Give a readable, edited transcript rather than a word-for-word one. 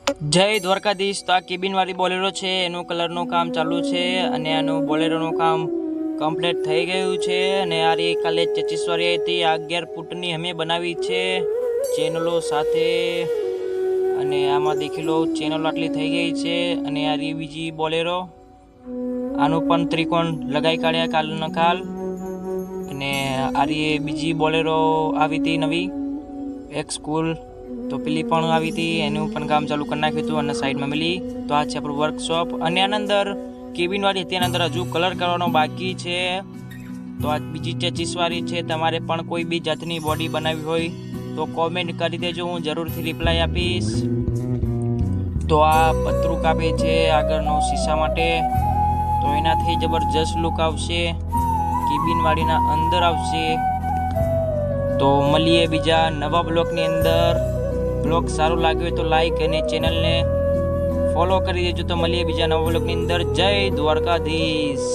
જય દ્વારકાધીશ। તો આ કેબિન વાળી બોલેરો છે, એનું કલરનું કામ ચાલુ છે અને આનું બોલેરોનું કામ કમ્પ્લીટ થઈ ગયું છે। અને આ રી કાલે 25 વાળી હતી, 11 ફૂટની અમે બનાવી છે ચેનલો સાથે। અને આમાં દેખી લો ચેનલો આટલી થઈ ગઈ છે। અને આ રી બીજી બોલેરો, આનું પણ ત્રિકોણ લગાઈ કાઢ્યા કાલનો કાલ। અને આ રી બીજી બોલેરો આવી હતી નવી એક સ્કૂલ, તો પેલી પણ આવી હતી, એનું પણ કામ ચાલુ કરી નાખ્યું હતું અને સાઈડમાં મેલી। તો આ છે આપણું વર્કશોપ અને આના અંદર કેબિન વાળી હતી, એના અંદર હજુ કલર કરવાનો બાકી છે। તો આ બીજી 25 વાળી છે। તમારે પણ કોઈ બી જાતની બોડી બનાવવી હોય તો કોમેન્ટ કરી દેજો, હું જરૂરથી રિપ્લાય આપીશ। તો આ પતરું કાપે છે આગળનો શીશા માટે, તો એનાથી જબરજસ્ત લુક આવશે, કેબિન વાળીના અંદર આવશે। તો મળીએ બીજા નવા બ્લોગની અંદર। બ્લોગ સારો લાગ્યો હોય તો લાઈક અને ચેનલને ફોલો કરી દેજો। તો મળીએ બીજા નવા બ્લોગની અંદર। જય દ્વારકાધીશ।